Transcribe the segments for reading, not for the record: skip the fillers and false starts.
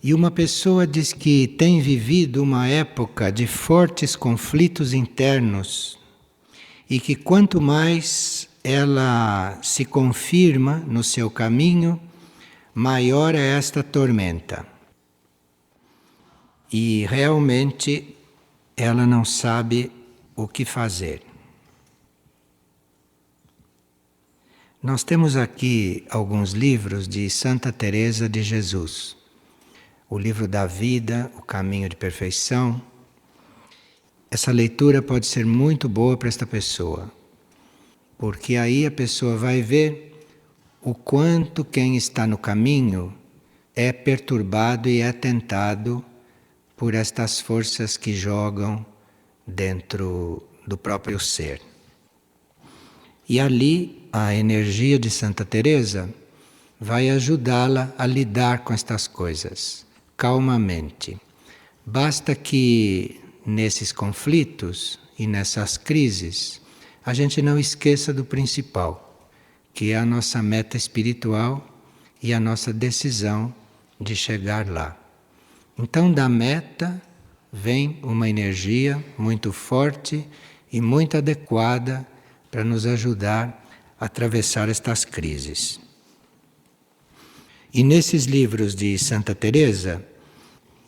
E uma pessoa diz que tem vivido uma época de fortes conflitos internos e que quanto mais ela se confirma no seu caminho, maior é esta tormenta. E realmente ela não sabe o que fazer. Nós temos aqui alguns livros de Santa Teresa de Jesus. O livro da vida, o caminho de perfeição. Essa leitura pode ser muito boa para esta pessoa, porque aí a pessoa vai ver o quanto quem está no caminho é perturbado e é tentado por estas forças que jogam dentro do próprio ser. E ali a energia de Santa Teresa vai ajudá-la a lidar com estas coisas calmamente. Basta que nesses conflitos e nessas crises a gente não esqueça do principal, que é a nossa meta espiritual e a nossa decisão de chegar lá. Então, da meta vem uma energia muito forte e muito adequada para nos ajudar a atravessar estas crises. E nesses livros de Santa Teresa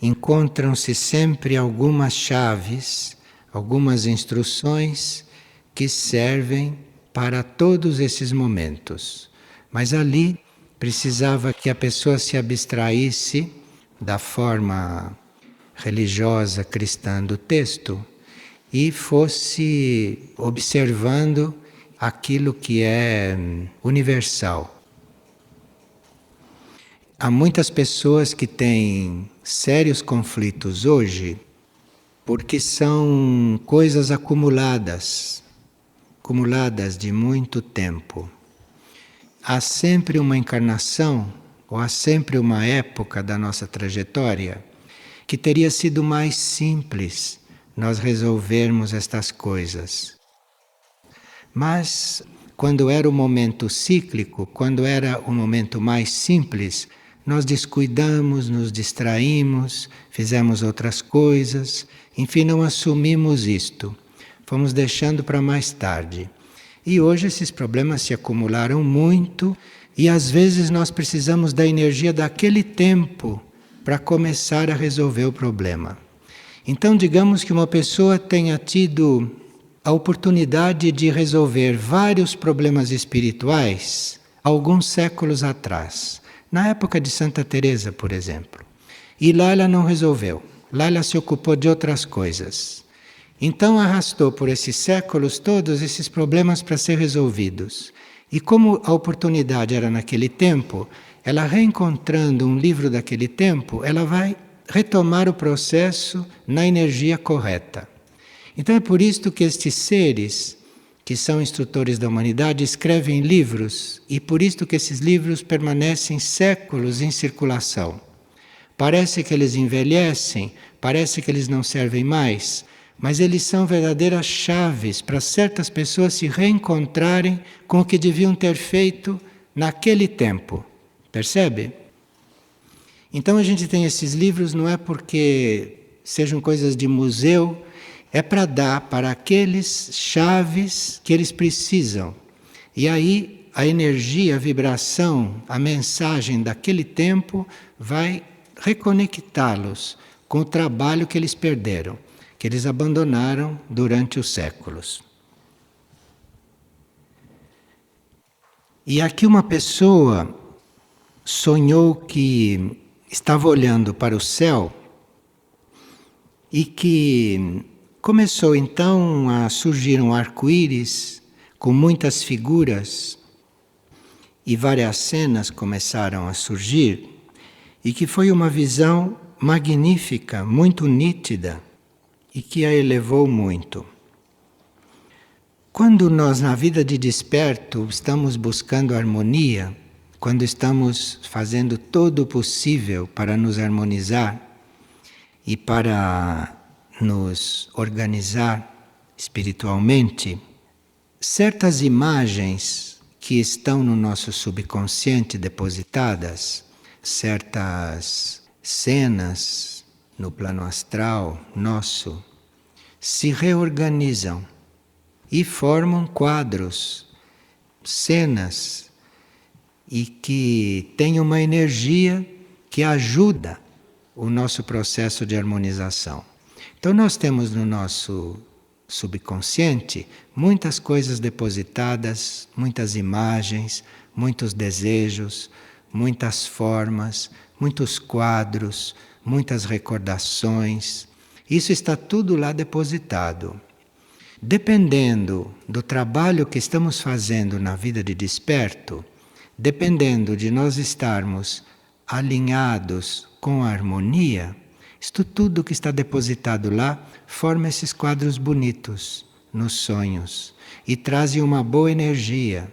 encontram-se sempre algumas chaves, algumas instruções que servem para todos esses momentos. Mas ali precisava que a pessoa se abstraísse da forma religiosa cristã do texto e fosse observando aquilo que é universal. Há muitas pessoas que têm sérios conflitos hoje porque são coisas acumuladas de muito tempo. Há sempre uma encarnação, ou há sempre uma época da nossa trajetória que teria sido mais simples nós resolvermos estas coisas. Mas, quando era o momento cíclico, quando era o momento mais simples, nós descuidamos, nos distraímos, fizemos outras coisas, enfim, não assumimos isto. Fomos deixando para mais tarde. E hoje esses problemas se acumularam muito e às vezes nós precisamos da energia daquele tempo para começar a resolver o problema. Então, digamos que uma pessoa tenha tido a oportunidade de resolver vários problemas espirituais alguns séculos atrás. Na época de Santa Teresa, por exemplo. E lá ela não resolveu. Lá ela se ocupou de outras coisas. Então arrastou por esses séculos todos esses problemas para ser resolvidos. E como a oportunidade era naquele tempo, ela reencontrando um livro daquele tempo, ela vai retomar o processo na energia correta. Então é por isto que estes seres que são instrutores da humanidade, escrevem livros e por isso que esses livros permanecem séculos em circulação. Parece que eles envelhecem, parece que eles não servem mais, mas eles são verdadeiras chaves para certas pessoas se reencontrarem com o que deviam ter feito naquele tempo. Percebe? Então a gente tem esses livros não é porque sejam coisas de museu, é para dar para aqueles chaves que eles precisam. E aí a energia, a vibração, a mensagem daquele tempo vai reconectá-los com o trabalho que eles perderam, que eles abandonaram durante os séculos. E aqui uma pessoa sonhou que estava olhando para o céu e que começou então a surgir um arco-íris com muitas figuras e várias cenas começaram a surgir e que foi uma visão magnífica, muito nítida e que a elevou muito. Quando nós na vida de desperto estamos buscando harmonia, quando estamos fazendo todo o possível para nos harmonizar e para nos organizar espiritualmente, certas imagens que estão no nosso subconsciente depositadas, certas cenas no plano astral nosso se reorganizam e formam quadros, cenas, e que têm uma energia que ajuda o nosso processo de harmonização. Então nós temos no nosso subconsciente muitas coisas depositadas, muitas imagens, muitos desejos, muitas formas, muitos quadros, muitas recordações. Isso está tudo lá depositado. Dependendo do trabalho que estamos fazendo na vida de desperto, dependendo de nós estarmos alinhados com a harmonia, isto tudo que está depositado lá forma esses quadros bonitos nos sonhos e trazem uma boa energia.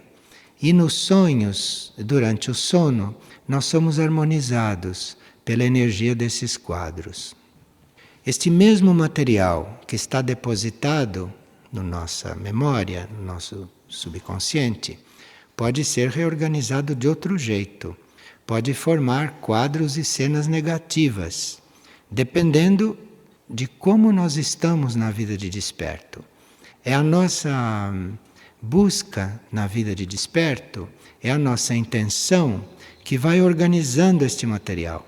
E nos sonhos, durante o sono, nós somos harmonizados pela energia desses quadros. Este mesmo material que está depositado na nossa memória, no nosso subconsciente, pode ser reorganizado de outro jeito. Pode formar quadros e cenas negativas, dependendo de como nós estamos na vida de desperto. É a nossa busca na vida de desperto, é a nossa intenção que vai organizando este material.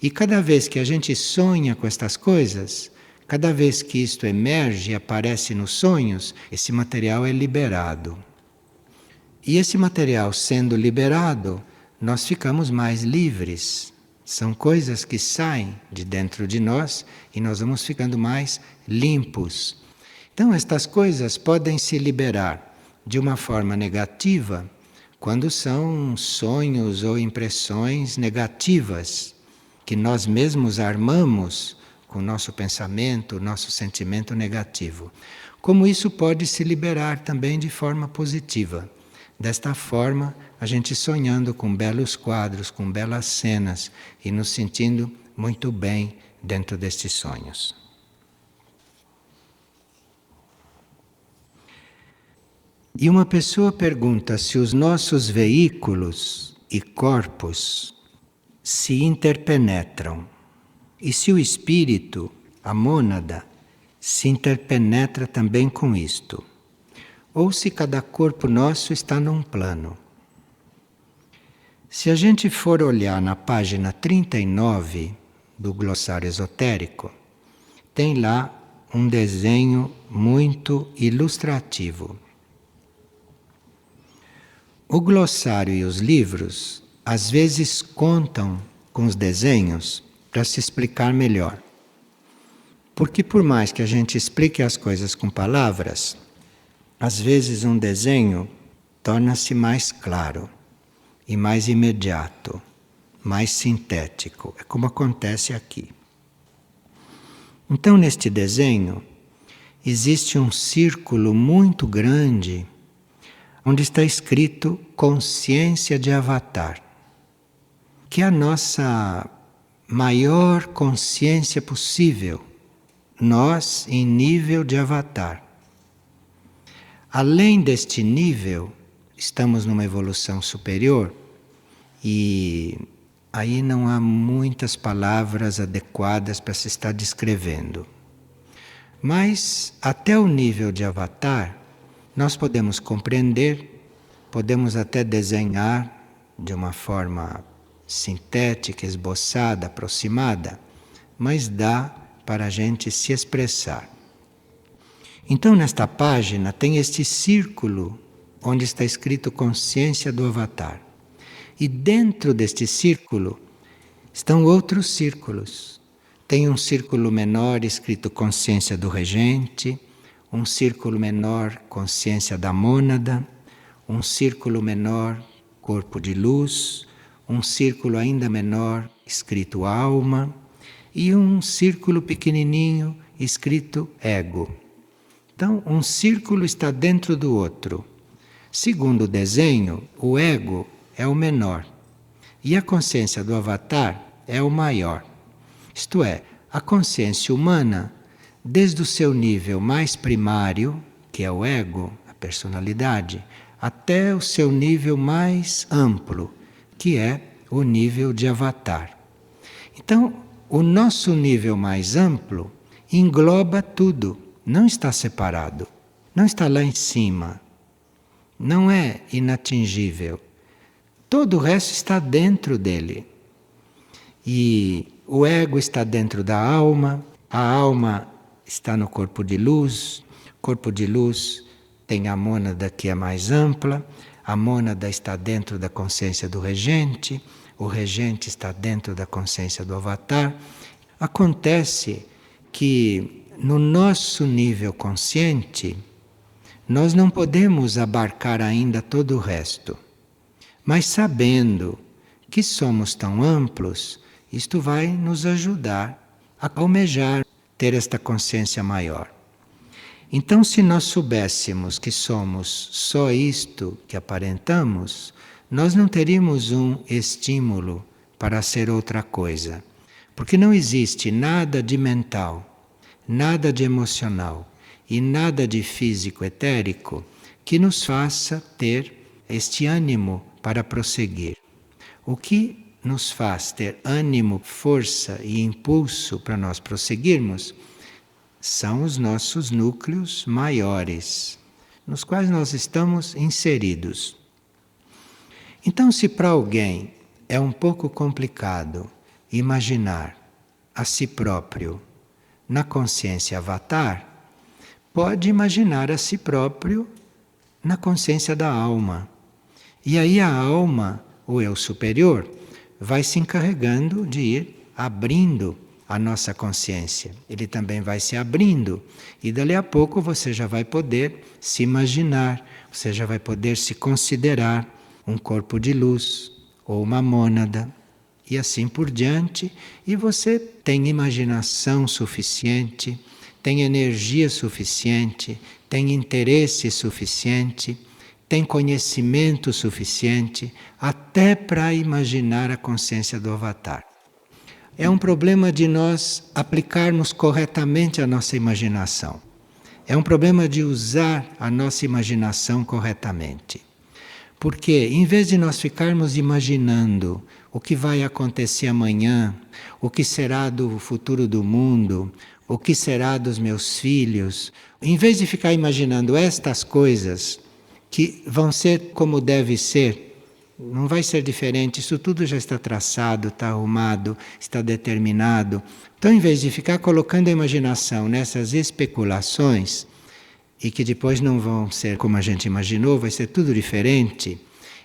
E cada vez que a gente sonha com estas coisas, cada vez que isto emerge e aparece nos sonhos, esse material é liberado. E esse material sendo liberado, nós ficamos mais livres. São coisas que saem de dentro de nós e nós vamos ficando mais limpos. Então estas coisas podem se liberar de uma forma negativa quando são sonhos ou impressões negativas que nós mesmos armamos com o nosso pensamento, o nosso sentimento negativo. Como isso pode se liberar também de forma positiva. Desta forma, a gente sonhando com belos quadros, com belas cenas e nos sentindo muito bem dentro destes sonhos. E uma pessoa pergunta se os nossos veículos e corpos se interpenetram e se o espírito, a mônada, se interpenetra também com isto, ou se cada corpo nosso está num plano. Se a gente for olhar na página 39 do glossário esotérico, tem lá um desenho muito ilustrativo. O glossário e os livros às vezes contam com os desenhos para se explicar melhor. Porque por mais que a gente explique as coisas com palavras, às vezes um desenho torna-se mais claro e mais imediato, mais sintético. É como acontece aqui. Então, neste desenho, existe um círculo muito grande onde está escrito consciência de avatar, que é a nossa maior consciência possível, nós em nível de avatar. Além deste nível, estamos numa evolução superior e aí não há muitas palavras adequadas para se estar descrevendo. Mas até o nível de avatar, nós podemos compreender, podemos até desenhar de uma forma sintética, esboçada, aproximada, mas dá para a gente se expressar. Então, nesta página tem este círculo onde está escrito consciência do avatar. E dentro deste círculo estão outros círculos. Tem um círculo menor escrito consciência do regente, um círculo menor consciência da mônada, um círculo menor corpo de luz, um círculo ainda menor escrito alma e um círculo pequenininho escrito ego. Então, um círculo está dentro do outro. Segundo o desenho, o ego é o menor e a consciência do avatar é o maior. Isto é, a consciência humana, desde o seu nível mais primário, que é o ego, a personalidade, até o seu nível mais amplo, que é o nível de avatar. Então, o nosso nível mais amplo engloba tudo, não está separado, não está lá em cima, não é inatingível. Todo o resto está dentro dele. E o ego está dentro da alma, a alma está no corpo de luz, corpo de luz tem a mônada que é mais ampla, a mônada está dentro da consciência do regente, o regente está dentro da consciência do avatar. Acontece que no nosso nível consciente, nós não podemos abarcar ainda todo o resto. Mas sabendo que somos tão amplos, isto vai nos ajudar a almejar ter esta consciência maior. Então, se nós soubéssemos que somos só isto que aparentamos, nós não teríamos um estímulo para ser outra coisa. Porque não existe nada de mental, nada de emocional e nada de físico etérico que nos faça ter este ânimo para prosseguir. O que nos faz ter ânimo, força e impulso para nós prosseguirmos são os nossos núcleos maiores, nos quais nós estamos inseridos. Então, se para alguém é um pouco complicado imaginar a si próprio na consciência avatar, pode imaginar a si próprio na consciência da alma. E aí a alma, o eu superior, vai se encarregando de ir abrindo a nossa consciência. Ele também vai se abrindo e dali a pouco você já vai poder se imaginar, você já vai poder se considerar um corpo de luz ou uma mônada e assim por diante, e você tem imaginação suficiente, tem energia suficiente, tem interesse suficiente, tem conhecimento suficiente até para imaginar a consciência do avatar. É um problema de nós aplicarmos corretamente a nossa imaginação. É um problema de usar a nossa imaginação corretamente. Porque, em vez de nós ficarmos imaginando o que vai acontecer amanhã, o que será do futuro do mundo, o que será dos meus filhos, em vez de ficar imaginando estas coisas que vão ser como deve ser, não vai ser diferente, isso tudo já está traçado, está arrumado, está determinado. Então, em vez de ficar colocando a imaginação nessas especulações, e que depois não vão ser como a gente imaginou, vai ser tudo diferente,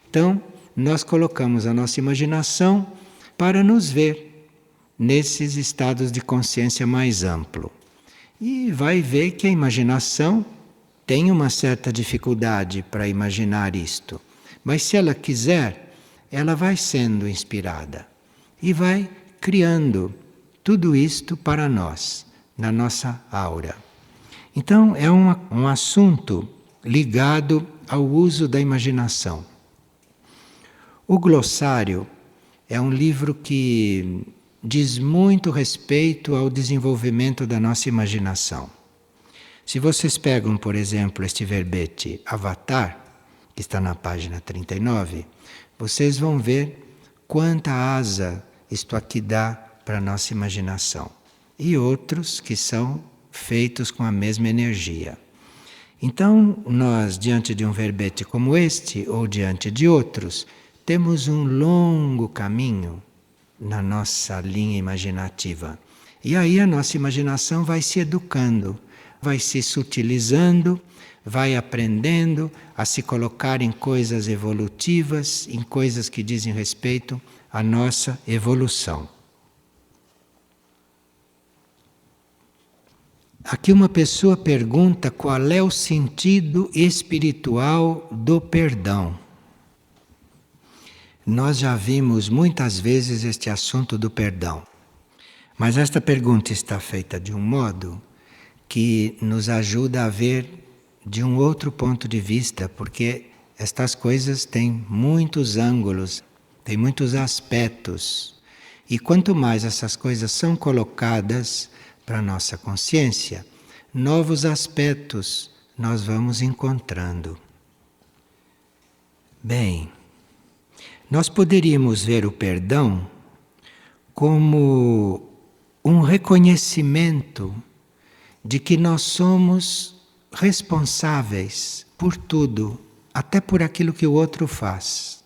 então nós colocamos a nossa imaginação para nos ver nesses estados de consciência mais amplo. E vai ver que a imaginação tem uma certa dificuldade para imaginar isto. Mas se ela quiser, ela vai sendo inspirada e vai criando tudo isto para nós, na nossa aura. Então é um assunto ligado ao uso da imaginação. O glossário é um livro que diz muito respeito ao desenvolvimento da nossa imaginação. Se vocês pegam, por exemplo, este verbete avatar, que está na página 39, vocês vão ver quanta asa isto aqui dá para a nossa imaginação. E outros que são feitos com a mesma energia. Então, nós, diante de um verbete como este, ou diante de outros, temos um longo caminho na nossa linha imaginativa. E aí a nossa imaginação vai se educando, vai se sutilizando, vai aprendendo a se colocar em coisas evolutivas, em coisas que dizem respeito à nossa evolução. Aqui uma pessoa pergunta qual é o sentido espiritual do perdão. Nós já vimos muitas vezes este assunto do perdão, mas esta pergunta está feita de um modo que nos ajuda a ver de um outro ponto de vista, porque estas coisas têm muitos ângulos, têm muitos aspectos. E quanto mais essas coisas são colocadas para a nossa consciência, novos aspectos nós vamos encontrando. Bem, nós poderíamos ver o perdão como um reconhecimento de que nós somos responsáveis por tudo, até por aquilo que o outro faz.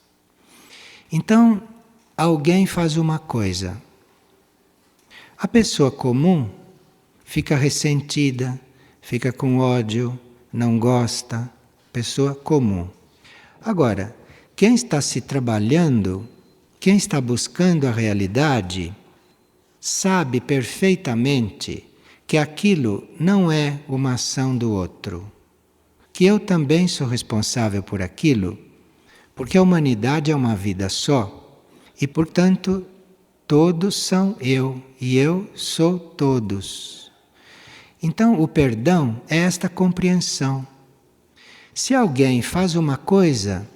Então, alguém faz uma coisa. A pessoa comum fica ressentida, fica com ódio, não gosta, pessoa comum. Agora, quem está se trabalhando, quem está buscando a realidade, sabe perfeitamente que aquilo não é uma ação do outro, que eu também sou responsável por aquilo, porque a humanidade é uma vida só e, portanto, todos são eu e eu sou todos. Então, o perdão é esta compreensão. Se alguém faz uma coisa,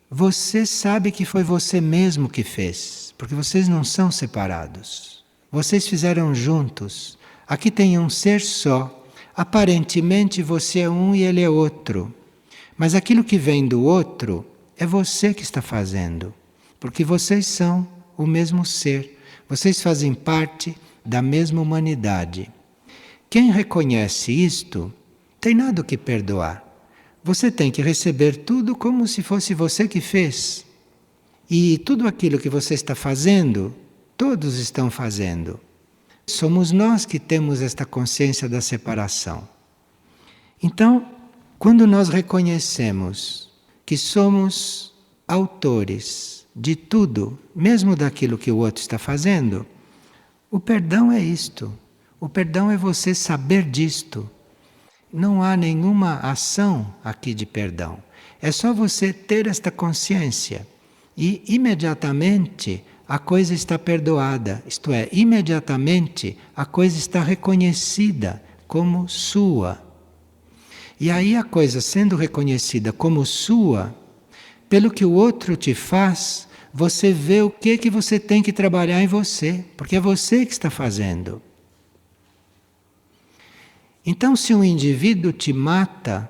você sabe que foi você mesmo que fez, porque vocês não são separados. Vocês fizeram juntos. Aqui tem um ser só. Aparentemente você é um e ele é outro. Mas aquilo que vem do outro é você que está fazendo, porque vocês são o mesmo ser. Vocês fazem parte da mesma humanidade. Quem reconhece isto, tem nada o que perdoar. Você tem que receber tudo como se fosse você que fez. E tudo aquilo que você está fazendo, todos estão fazendo. Somos nós que temos esta consciência da separação. Então, quando nós reconhecemos que somos autores de tudo, mesmo daquilo que o outro está fazendo, o perdão é isto. O perdão é você saber disto. Não há nenhuma ação aqui de perdão. É só você ter esta consciência e imediatamente a coisa está perdoada, isto é, imediatamente a coisa está reconhecida como sua. E aí a coisa sendo reconhecida como sua, pelo que o outro te faz, você vê o que você tem que trabalhar em você, porque é você que está fazendo. Então, se um indivíduo te mata,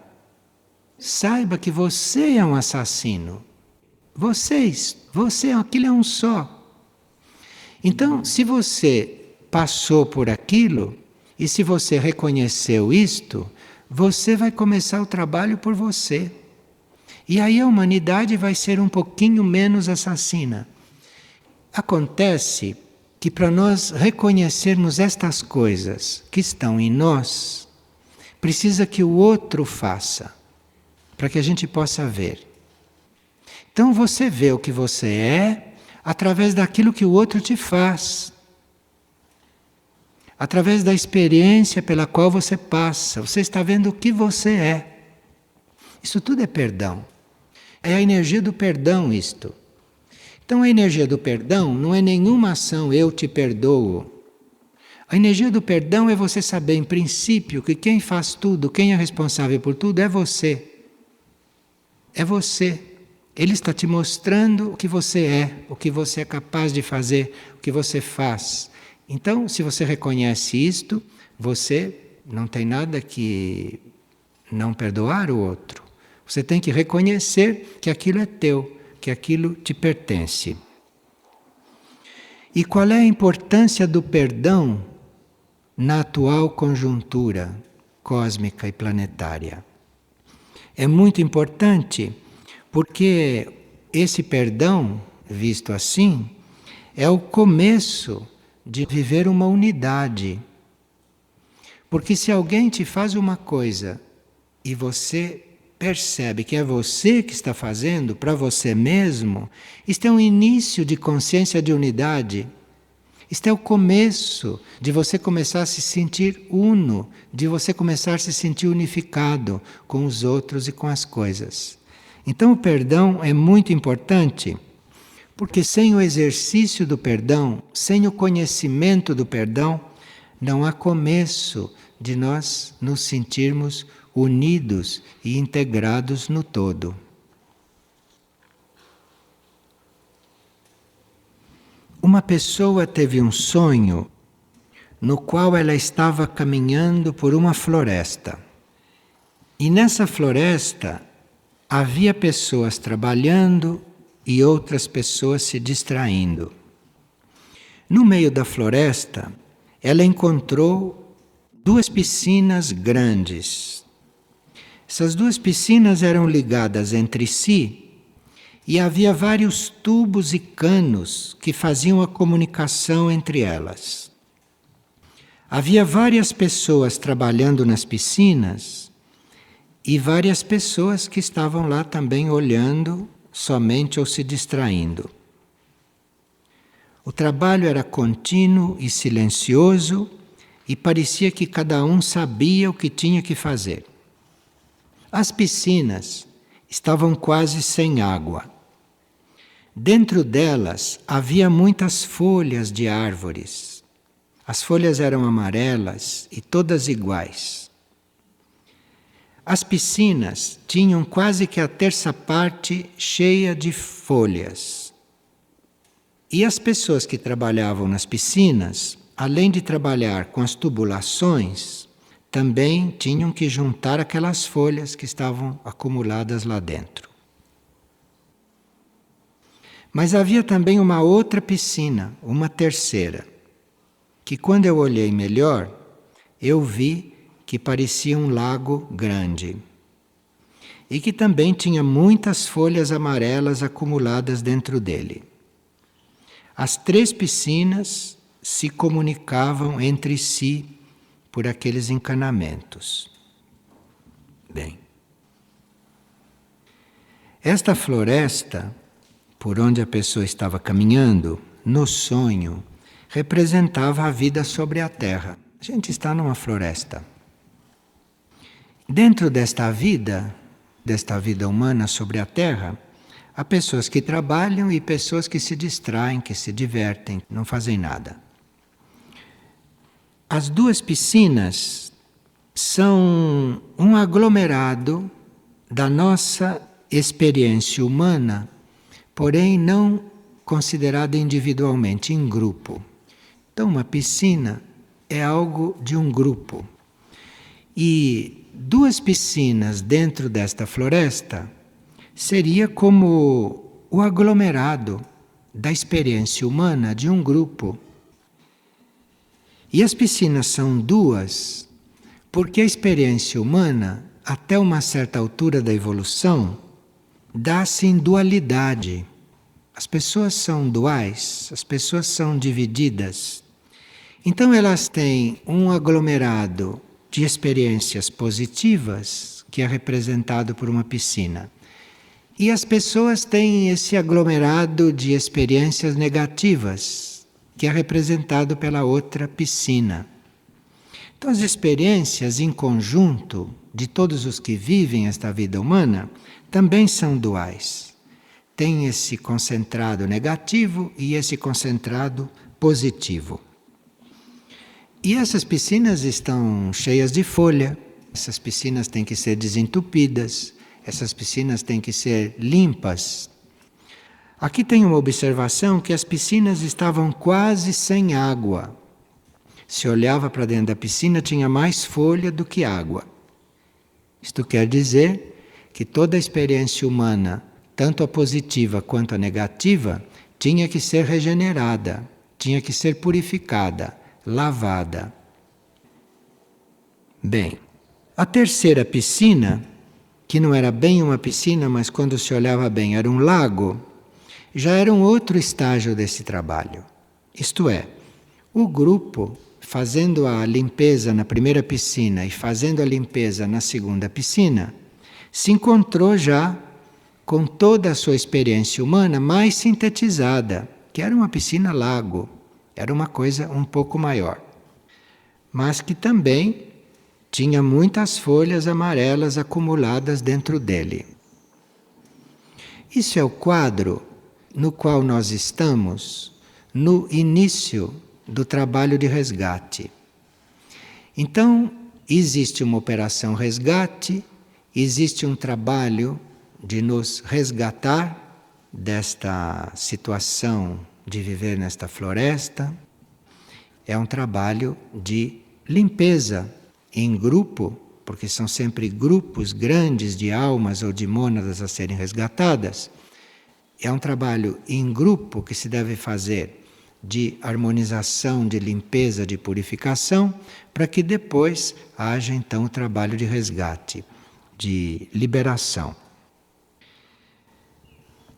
saiba que você é um assassino. Aquilo é um só. Então, se você passou por aquilo, e se você reconheceu isto, você vai começar o trabalho por você. E aí a humanidade vai ser um pouquinho menos assassina. Acontece que para nós reconhecermos estas coisas que estão em nós, precisa que o outro faça, para que a gente possa ver. Então você vê o que você é através daquilo que o outro te faz. Através da experiência pela qual você passa, você está vendo o que você é. Isso tudo é perdão. É a energia do perdão isto. Então a energia do perdão não é nenhuma ação, eu te perdoo. A energia do perdão é você saber, em princípio, que quem faz tudo, quem é responsável por tudo é você. É você. Ele está te mostrando o que você é, o que você é capaz de fazer, o que você faz. Então, se você reconhece isto, você não tem nada que não perdoar o outro. Você tem que reconhecer que aquilo é teu, que aquilo te pertence. E qual é a importância do perdão na atual conjuntura cósmica e planetária? É muito importante porque esse perdão, visto assim, é o começo de viver uma unidade. Porque se alguém te faz uma coisa e você percebe que é você que está fazendo para você mesmo, isto é um início de consciência de unidade. Isto é o começo de você começar a se sentir uno, de você começar a se sentir unificado com os outros e com as coisas. Então o perdão é muito importante, porque sem o exercício do perdão, sem o conhecimento do perdão, não há começo de nós nos sentirmos unidos e integrados no todo. Uma pessoa teve um sonho no qual ela estava caminhando por uma floresta. E nessa floresta havia pessoas trabalhando e outras pessoas se distraindo. No meio da floresta, ela encontrou 2 piscinas grandes. Essas 2 piscinas eram ligadas entre si e havia vários tubos e canos que faziam a comunicação entre elas. Havia várias pessoas trabalhando nas piscinas e várias pessoas que estavam lá também olhando somente ou se distraindo. O trabalho era contínuo e silencioso e parecia que cada um sabia o que tinha que fazer. As piscinas estavam quase sem água. Dentro delas havia muitas folhas de árvores. As folhas eram amarelas e todas iguais. As piscinas tinham quase que a terça parte cheia de folhas. E as pessoas que trabalhavam nas piscinas, além de trabalhar com as tubulações, também tinham que juntar aquelas folhas que estavam acumuladas lá dentro. Mas havia também uma outra piscina, uma terceira, que quando eu olhei melhor, eu vi que parecia um lago grande e que também tinha muitas folhas amarelas acumuladas dentro dele. As 3 piscinas se comunicavam entre si por aqueles encanamentos. Bem, esta floresta, por onde a pessoa estava caminhando, no sonho, representava a vida sobre a Terra. A gente está numa floresta. Dentro desta vida humana sobre a Terra, há pessoas que trabalham e pessoas que se distraem, que se divertem, não fazem nada. As 2 piscinas são um aglomerado da nossa experiência humana, porém não considerada individualmente, em grupo. Então, uma piscina é algo de um grupo. E 2 piscinas dentro desta floresta seria como o aglomerado da experiência humana de um grupo. E as piscinas são 2 porque a experiência humana, até uma certa altura da evolução, dá-se em dualidade. As pessoas são duais, as pessoas são divididas. Então elas têm um aglomerado de experiências positivas, que é representado por uma piscina. E as pessoas têm esse aglomerado de experiências negativas, que é representado pela outra piscina. Então as experiências em conjunto de todos os que vivem esta vida humana também são duais. Tem esse concentrado negativo e esse concentrado positivo. E essas piscinas estão cheias de folha, essas piscinas têm que ser desentupidas, essas piscinas têm que ser limpas. Aqui tem uma observação que as piscinas estavam quase sem água. Se olhava para dentro da piscina, tinha mais folha do que água. Isto quer dizer que toda a experiência humana, tanto a positiva quanto a negativa, tinha que ser regenerada, tinha que ser purificada, lavada. Bem, a terceira piscina, que não era bem uma piscina, mas quando se olhava bem era um lago, já era um outro estágio desse trabalho. Isto é, o grupo fazendo a limpeza na primeira piscina e fazendo a limpeza na segunda piscina, se encontrou já com toda a sua experiência humana mais sintetizada, que era uma piscina-lago. Era uma coisa um pouco maior, mas que também tinha muitas folhas amarelas acumuladas dentro dele. Isso é o quadro no qual nós estamos no início do trabalho de resgate. Então, existe uma operação resgate, existe um trabalho de nos resgatar desta situação de viver nesta floresta. É um trabalho de limpeza em grupo, porque são sempre grupos grandes de almas ou de mônadas a serem resgatadas. É um trabalho em grupo que se deve fazer de harmonização, de limpeza, de purificação, para que depois haja então o trabalho de resgate, de liberação.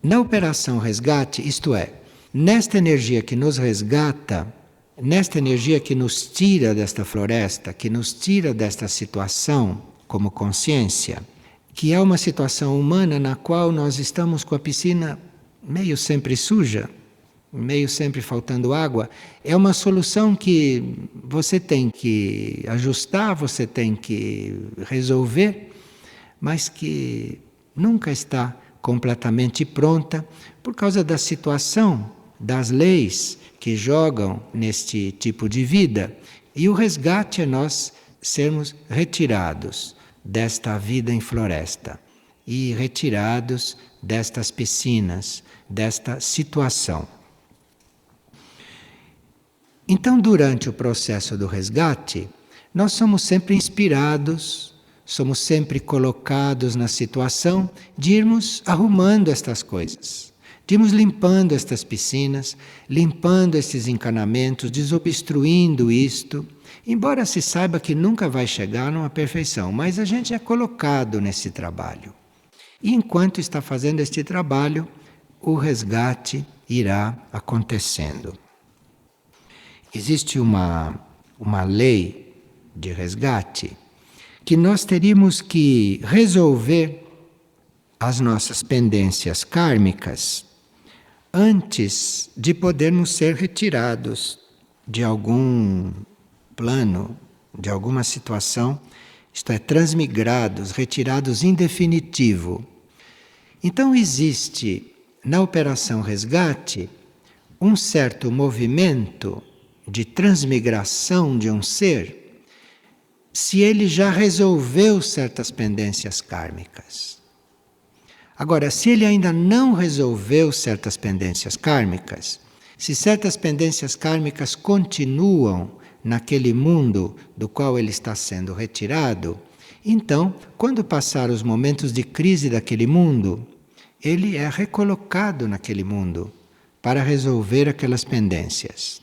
Na operação resgate, isto é, nesta energia que nos resgata, nesta energia que nos tira desta floresta, que nos tira desta situação como consciência, que é uma situação humana na qual nós estamos com a piscina meio sempre suja, meio sempre faltando água, é uma solução que você tem que ajustar, você tem que resolver, mas que nunca está completamente pronta por causa da situação, das leis que jogam neste tipo de vida. E o resgate é nós sermos retirados desta vida em floresta e retirados destas piscinas, desta situação. Então, durante o processo do resgate, nós somos sempre inspirados, somos sempre colocados na situação de irmos arrumando estas coisas, de irmos limpando estas piscinas, limpando estes encanamentos, desobstruindo isto, embora se saiba que nunca vai chegar numa perfeição, mas a gente é colocado nesse trabalho. E enquanto está fazendo este trabalho, o resgate irá acontecendo. Existe uma lei de resgate que nós teríamos que resolver as nossas pendências kármicas antes de podermos ser retirados de algum plano, de alguma situação, isto é, transmigrados, retirados em definitivo. Então existe na operação resgate um certo movimento de transmigração de um ser, se ele já resolveu certas pendências kármicas. Agora, se ele ainda não resolveu certas pendências kármicas, se certas pendências kármicas continuam naquele mundo do qual ele está sendo retirado, então, quando passar os momentos de crise daquele mundo, ele é recolocado naquele mundo para resolver aquelas pendências.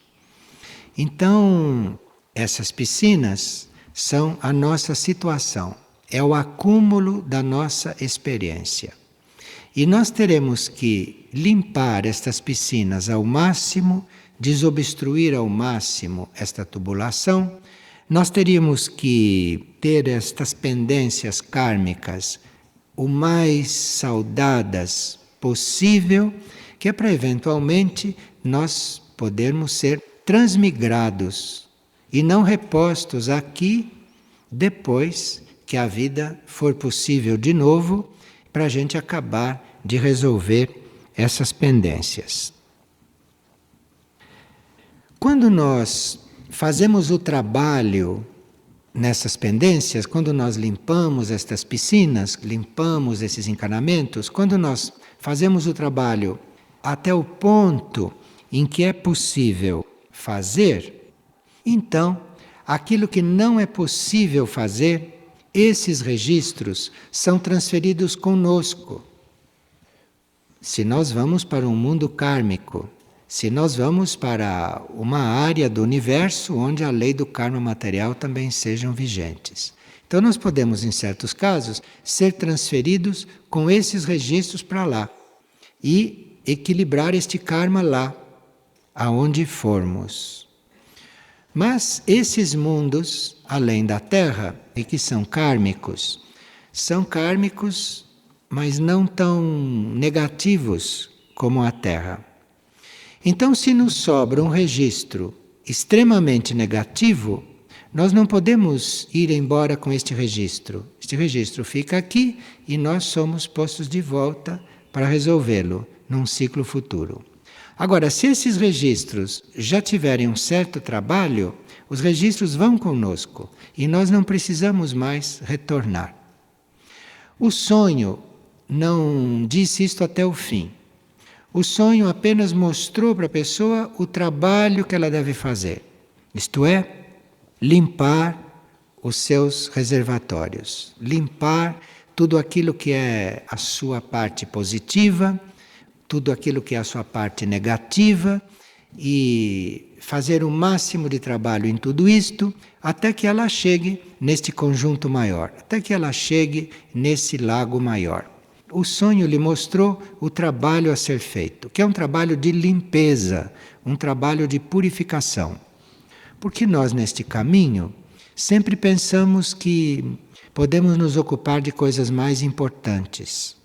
Então, essas piscinas são a nossa situação, é o acúmulo da nossa experiência. E nós teremos que limpar estas piscinas ao máximo, desobstruir ao máximo esta tubulação. Nós teríamos que ter estas pendências kármicas o mais saudadas possível, que é para eventualmente nós podermos ser transmigrados e não repostos aqui depois que a vida for possível de novo, para a gente acabar de resolver essas pendências. Quando nós fazemos o trabalho nessas pendências, quando nós limpamos estas piscinas, limpamos esses encanamentos, quando nós fazemos o trabalho até o ponto em que é possível fazer, então, aquilo que não é possível fazer, esses registros são transferidos conosco. Se nós vamos para um mundo kármico, se nós vamos para uma área do universo onde a lei do karma material também sejam vigentes. Então nós podemos, em certos casos, ser transferidos com esses registros para lá e equilibrar este karma lá, aonde formos. Mas esses mundos, além da Terra, e que são kármicos, mas não tão negativos como a Terra. Então, se nos sobra um registro extremamente negativo, nós não podemos ir embora com este registro. Este registro fica aqui e nós somos postos de volta para resolvê-lo num ciclo futuro. Agora, se esses registros já tiverem um certo trabalho, os registros vão conosco e nós não precisamos mais retornar. O sonho não disse isto até o fim. O sonho apenas mostrou para a pessoa o trabalho que ela deve fazer. Isto é, limpar os seus reservatórios, limpar tudo aquilo que é a sua parte positiva, tudo aquilo que é a sua parte negativa, e fazer o máximo de trabalho em tudo isto, até que ela chegue neste conjunto maior, até que ela chegue nesse lago maior. O sonho lhe mostrou o trabalho a ser feito, que é um trabalho de limpeza, um trabalho de purificação. Porque nós, neste caminho, sempre pensamos que podemos nos ocupar de coisas mais importantes.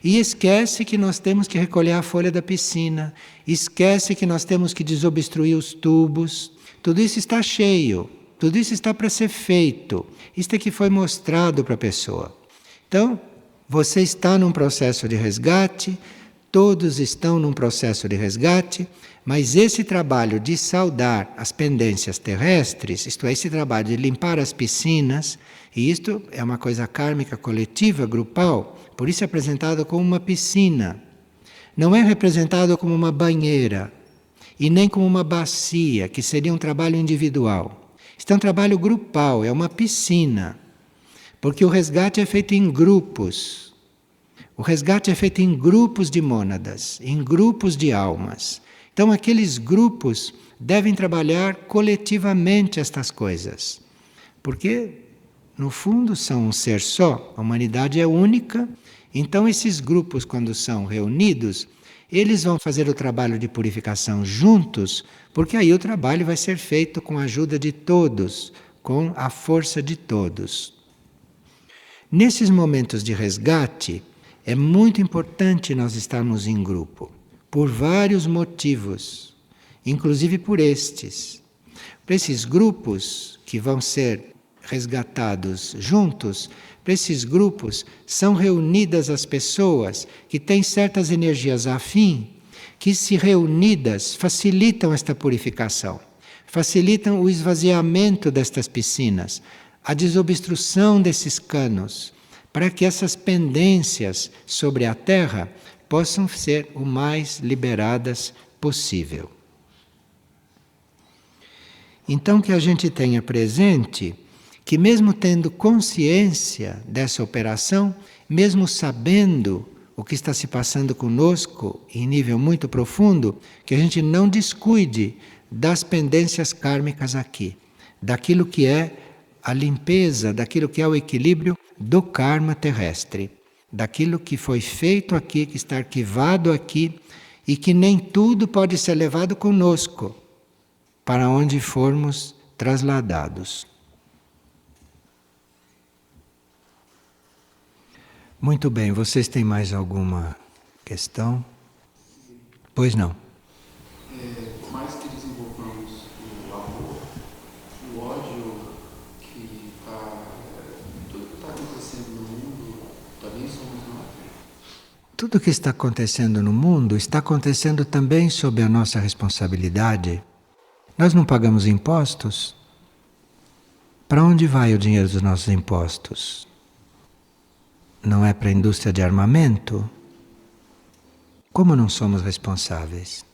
E esquece que nós temos que recolher a folha da piscina, esquece que nós temos que desobstruir os tubos. Tudo isso está cheio, tudo isso está para ser feito. Isto é que foi mostrado para a pessoa. Então, você está num processo de resgate, todos estão num processo de resgate, mas esse trabalho de saudar as pendências terrestres, isto é, esse trabalho de limpar as piscinas, e isto é uma coisa kármica coletiva, grupal, por isso é apresentado como uma piscina. Não é representado como uma banheira, e nem como uma bacia, que seria um trabalho individual. Isto é um trabalho grupal, é uma piscina. Porque o resgate é feito em grupos. O resgate é feito em grupos de mônadas, em grupos de almas. Então aqueles grupos devem trabalhar coletivamente estas coisas. Porque, no fundo, são um ser só. A humanidade é única. Então esses grupos, quando são reunidos, eles vão fazer o trabalho de purificação juntos, porque aí o trabalho vai ser feito com a ajuda de todos, com a força de todos. Nesses momentos de resgate, é muito importante nós estarmos em grupo, por vários motivos, inclusive por estes. Para esses grupos que vão ser resgatados juntos, para esses grupos são reunidas as pessoas que têm certas energias afim, que se reunidas facilitam esta purificação, facilitam o esvaziamento destas piscinas, a desobstrução desses canos, para que essas pendências sobre a Terra possam ser o mais liberadas possível. Então que a gente tenha presente que mesmo tendo consciência dessa operação, mesmo sabendo o que está se passando conosco em nível muito profundo, que a gente não descuide das pendências kármicas aqui, daquilo que é a limpeza, daquilo que é o equilíbrio do karma terrestre, daquilo que foi feito aqui, que está arquivado aqui e que nem tudo pode ser levado conosco para onde formos trasladados. Muito bem, vocês têm mais alguma questão? Pois não. Por mais que desenvolvamos o amor, o ódio que está... tudo que está acontecendo no mundo, também somos nós. Tudo que está acontecendo no mundo está acontecendo também sob a nossa responsabilidade. Nós não pagamos impostos? Para onde vai o dinheiro dos nossos impostos? Não é para a indústria de armamento? Como não somos responsáveis?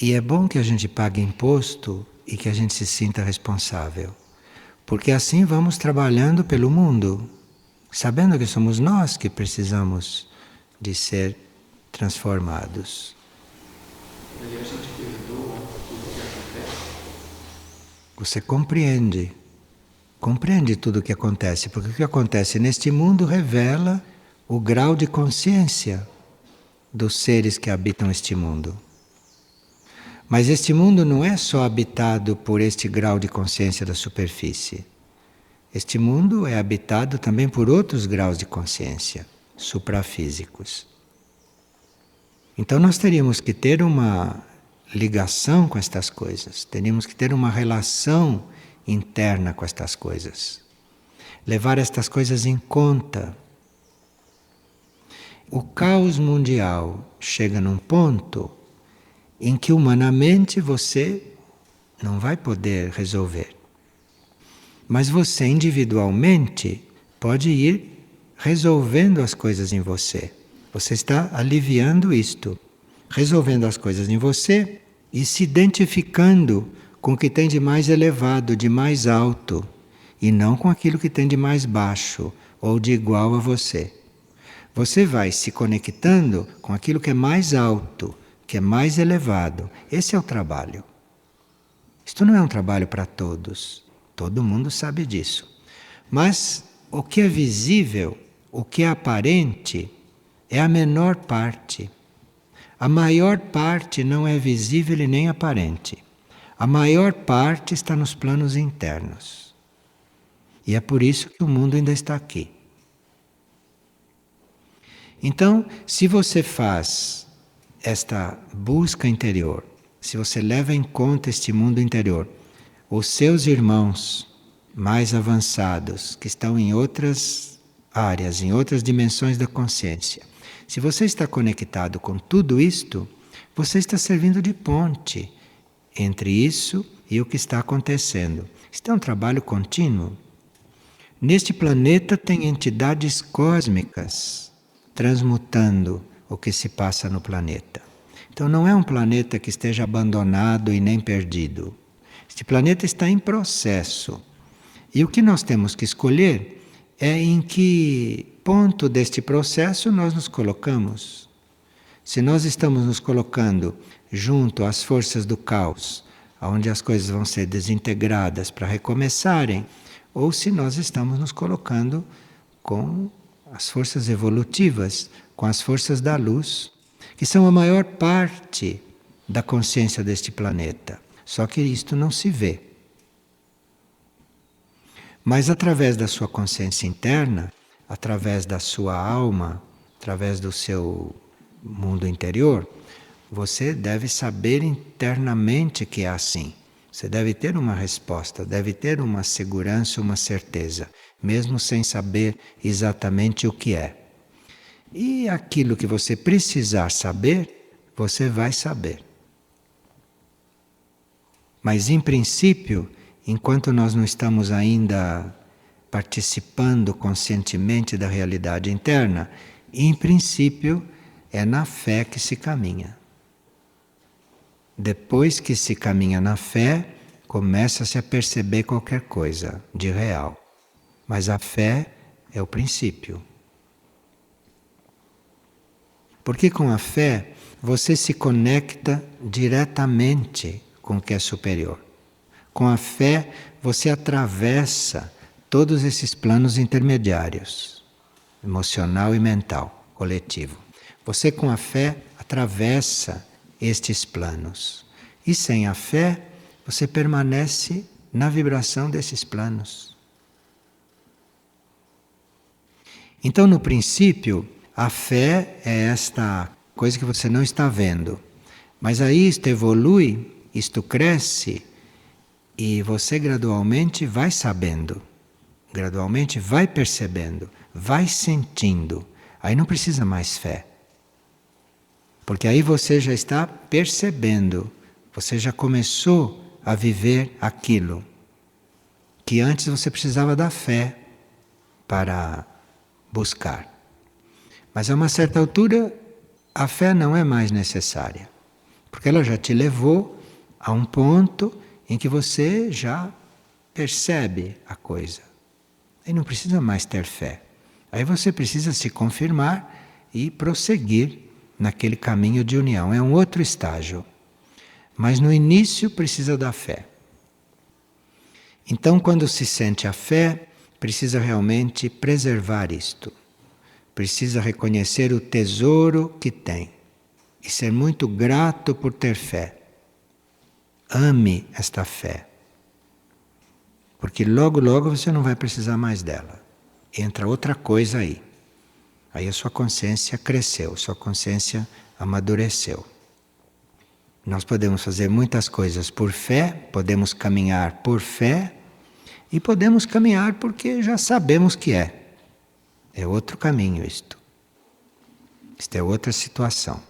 E é bom que a gente pague imposto e que a gente se sinta responsável. Porque assim vamos trabalhando pelo mundo, sabendo que somos nós que precisamos de ser transformados. E a gente perdoa tudo que acontece. Você compreende tudo o que acontece, porque o que acontece neste mundo revela o grau de consciência dos seres que habitam este mundo. Mas este mundo não é só habitado por este grau de consciência da superfície. Este mundo é habitado também por outros graus de consciência, suprafísicos. Então nós teríamos que ter uma ligação com estas coisas, teríamos que ter uma relação interna com estas coisas. Levar estas coisas em conta. O caos mundial chega num ponto em que humanamente você não vai poder resolver. Mas você individualmente pode ir resolvendo as coisas em você. Você está aliviando isto, resolvendo as coisas em você e se identificando com o que tem de mais elevado, de mais alto, e não com aquilo que tem de mais baixo ou de igual a você. você vai se conectando com aquilo que é mais alto, que é mais elevado. Esse é o trabalho. Isto não é um trabalho para todos. Todo mundo sabe disso. Mas o que é visível, o que é aparente, é a menor parte. A maior parte não é visível e nem aparente. A maior parte está nos planos internos. E é por isso que o mundo ainda está aqui. Então, se você faz esta busca interior, se você leva em conta este mundo interior, os seus irmãos mais avançados, que estão em outras áreas, em outras dimensões da consciência, se você está conectado com tudo isto, você está servindo de ponte entre isso e o que está acontecendo. Isto é um trabalho contínuo. Neste planeta tem entidades cósmicas transmutando o que se passa no planeta. Então não é um planeta que esteja abandonado e nem perdido. Este planeta está em processo. E o que nós temos que escolher é em que ponto deste processo nós nos colocamos. Se nós estamos nos colocando junto às forças do caos, onde as coisas vão ser desintegradas para recomeçarem, ou se nós estamos nos colocando com as forças evolutivas, com as forças da luz, que são a maior parte da consciência deste planeta. Só que isto não se vê. Mas através da sua consciência interna, através da sua alma, através do seu mundo interior, você deve saber internamente que é assim. Você deve ter uma resposta, deve ter uma segurança, uma certeza, mesmo sem saber exatamente o que é. E aquilo que você precisar saber, você vai saber. Mas, em princípio, enquanto nós não estamos ainda participando conscientemente da realidade interna, em princípio, é na fé que se caminha. Depois que se caminha na fé, começa-se a perceber qualquer coisa de real. Mas a fé é o princípio. Porque com a fé, você se conecta diretamente com o que é superior. Com a fé, você atravessa todos esses planos intermediários, emocional e mental, coletivo. Você com a fé atravessa estes planos. E sem a fé, você permanece na vibração desses planos. Então, no princípio, a fé é esta coisa que você não está vendo. Mas aí isto evolui, isto cresce, e você gradualmente vai sabendo, gradualmente vai percebendo, vai sentindo. Aí não precisa mais fé. Porque aí você já está percebendo, você já começou a viver aquilo que antes você precisava da fé para buscar. Mas a uma certa altura, a fé não é mais necessária, porque ela já te levou a um ponto em que você já percebe a coisa. Aí não precisa mais ter fé. Aí você precisa se confirmar e prosseguir naquele caminho de união. É um outro estágio. Mas no início precisa da fé. Então, quando se sente a fé, precisa realmente preservar isto. Precisa reconhecer o tesouro que tem e ser muito grato por ter fé. Ame esta fé. Porque logo, logo você não vai precisar mais dela. Entra outra coisa aí. Aí a sua consciência cresceu, sua consciência amadureceu. Nós podemos fazer muitas coisas por fé, podemos caminhar por fé e podemos caminhar porque já sabemos que é. É outro caminho isto. Isto é outra situação.